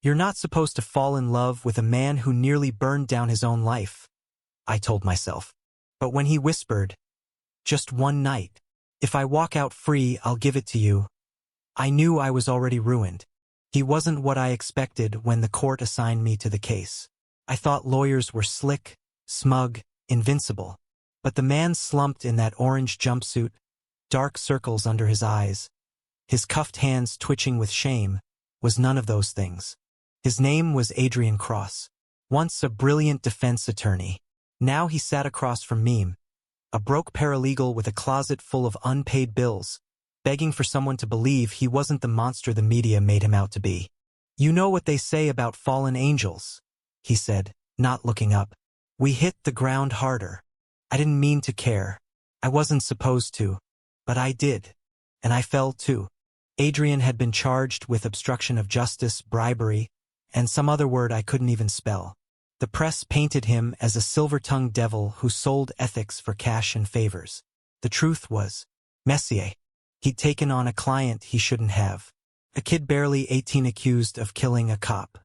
You're not supposed to fall in love with a man who nearly burned down his own life, I told myself. But when he whispered, just one night, if I walk out free, I'll give it to you, I knew I was already ruined. He wasn't what I expected when the court assigned me to the case. I thought lawyers were slick, smug, invincible. But the man slumped in that orange jumpsuit, dark circles under his eyes, his cuffed hands twitching with shame, was none of those things. His name was Adrian Cross, once a brilliant defense attorney. Now he sat across from me, a broke paralegal with a closet full of unpaid bills, begging for someone to believe he wasn't the monster the media made him out to be. You know what they say about fallen angels, he said, not looking up. We hit the ground harder. I didn't mean to care. I wasn't supposed to. But I did. And I fell too. Adrian had been charged with obstruction of justice, bribery, and some other word I couldn't even spell. The press painted him as a silver-tongued devil who sold ethics for cash and favors. The truth was, Messier. He'd taken on a client he shouldn't have. A kid barely 18 accused of killing a cop.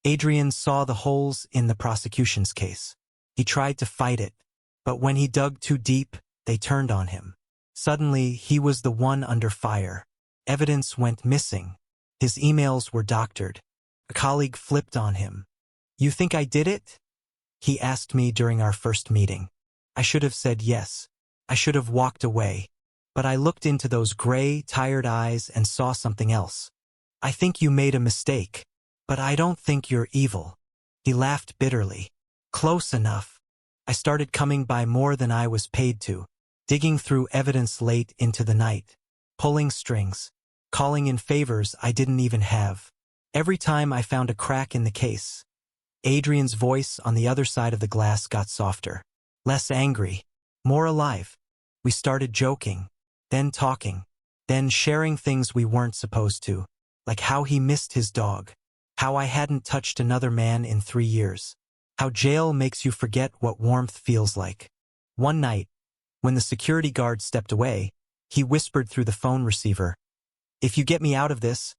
Adrian saw the holes in the prosecution's case. He tried to fight it, but when he dug too deep, they turned on him. Suddenly, he was the one under fire. Evidence went missing. His emails were doctored. A colleague flipped on him. You think I did it? He asked me during our first meeting. I should have said yes. I should have walked away. But I looked into those gray, tired eyes and saw something else. I think you made a mistake. But I don't think you're evil. He laughed bitterly. Close enough. I started coming by more than I was paid to, digging through evidence late into the night, pulling strings, calling in favors I didn't even have. Every time I found a crack in the case, Adrian's voice on the other side of the glass got softer, less angry, more alive. We started joking, then talking, then sharing things we weren't supposed to, like how he missed his dog, how I hadn't touched another man in 3 years, how jail makes you forget what warmth feels like. One night, when the security guard stepped away, he whispered through the phone receiver, "If you get me out of this,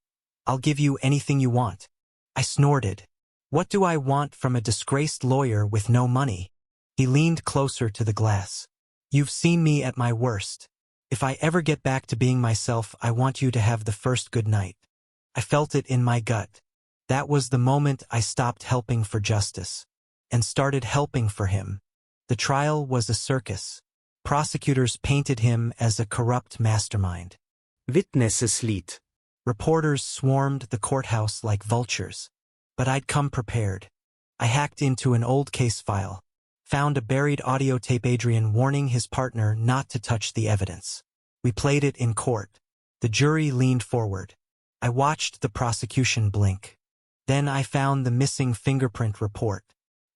I'll give you anything you want." I snorted. What do I want from a disgraced lawyer with no money? He leaned closer to the glass. You've seen me at my worst. If I ever get back to being myself, I want you to have the first good night. I felt it in my gut. That was the moment I stopped helping for justice and started helping for him. The trial was a circus. Prosecutors painted him as a corrupt mastermind. Vittneseslied. Reporters swarmed the courthouse like vultures. But I'd come prepared. I hacked into an old case file, found a buried audio tape Adrian warning his partner not to touch the evidence. We played it in court. The jury leaned forward. I watched the prosecution blink. Then I found the missing fingerprint report.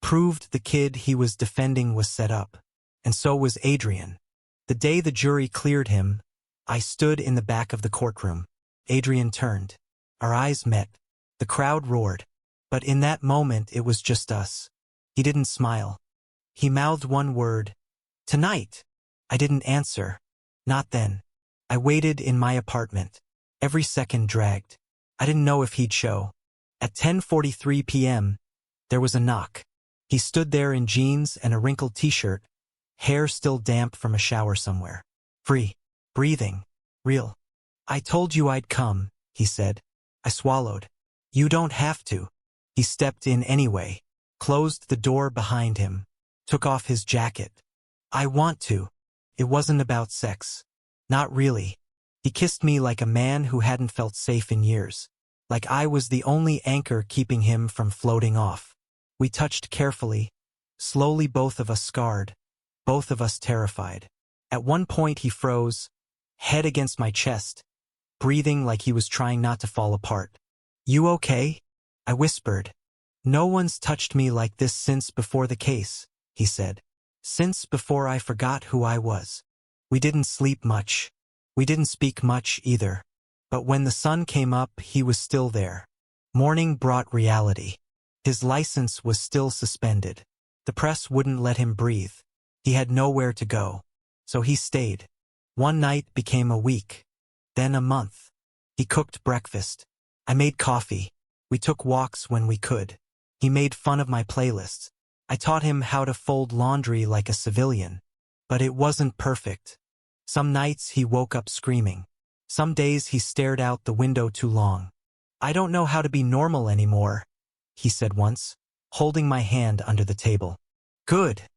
Proved the kid he was defending was set up. And so was Adrian. The day the jury cleared him, I stood in the back of the courtroom. Adrian turned. Our eyes met. The crowd roared. But in that moment it was just us. He didn't smile. He mouthed one word. Tonight. I didn't answer. Not then. I waited in my apartment. Every second dragged. I didn't know if he'd show. At 10:43 p.m., there was a knock. He stood there in jeans and a wrinkled t-shirt, hair still damp from a shower somewhere. Free. Breathing. Real. I told you I'd come, he said. I swallowed. You don't have to. He stepped in anyway, closed the door behind him, took off his jacket. I want to. It wasn't about sex. Not really. He kissed me like a man who hadn't felt safe in years, like I was the only anchor keeping him from floating off. We touched carefully, slowly, both of us scarred, both of us terrified. At one point he froze, head against my chest, breathing like he was trying not to fall apart. You okay? I whispered. No one's touched me like this since before the case, he said. Since before I forgot who I was. We didn't sleep much. We didn't speak much either. But when the sun came up, he was still there. Morning brought reality. His license was still suspended. The press wouldn't let him breathe. He had nowhere to go. So he stayed. One night became a week. Then a month. He cooked breakfast. I made coffee. We took walks when we could. He made fun of my playlists. I taught him how to fold laundry like a civilian. But it wasn't perfect. Some nights he woke up screaming. Some days he stared out the window too long. "I don't know how to be normal anymore," he said once, holding my hand under the table. "Good,"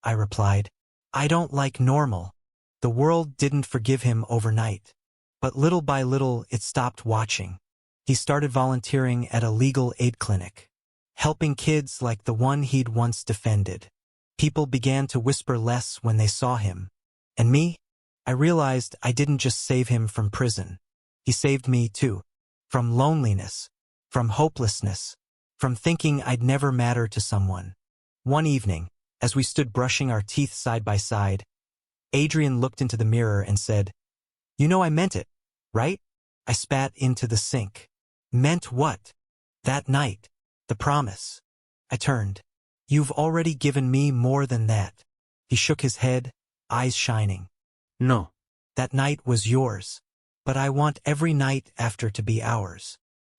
I replied. "I don't like normal." The world didn't forgive him overnight. But little by little it stopped watching. He started volunteering at a legal aid clinic, helping kids like the one he'd once defended. People began to whisper less when they saw him. And me? I realized I didn't just save him from prison. He saved me too. From loneliness, from hopelessness, from thinking I'd never matter to someone. One evening, as we stood brushing our teeth side by side, Adrian looked into the mirror and said, "You know I meant it, right?" I spat into the sink. Meant what? That night. The promise. I turned. "You've already given me more than that." He shook his head, eyes shining. No. "That night was yours. But I want every night after to be ours."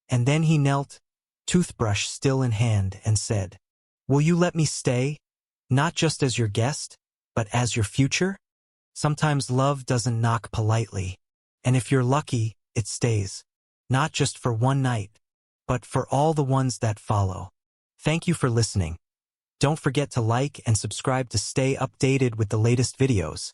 And then he knelt, toothbrush still in hand, and said, "Will you let me stay? Not just as your guest, but as your future?" Sometimes love doesn't knock politely. And if you're lucky, it stays. Not just for one night, but for all the ones that follow. Thank you for listening. Don't forget to like and subscribe to stay updated with the latest videos.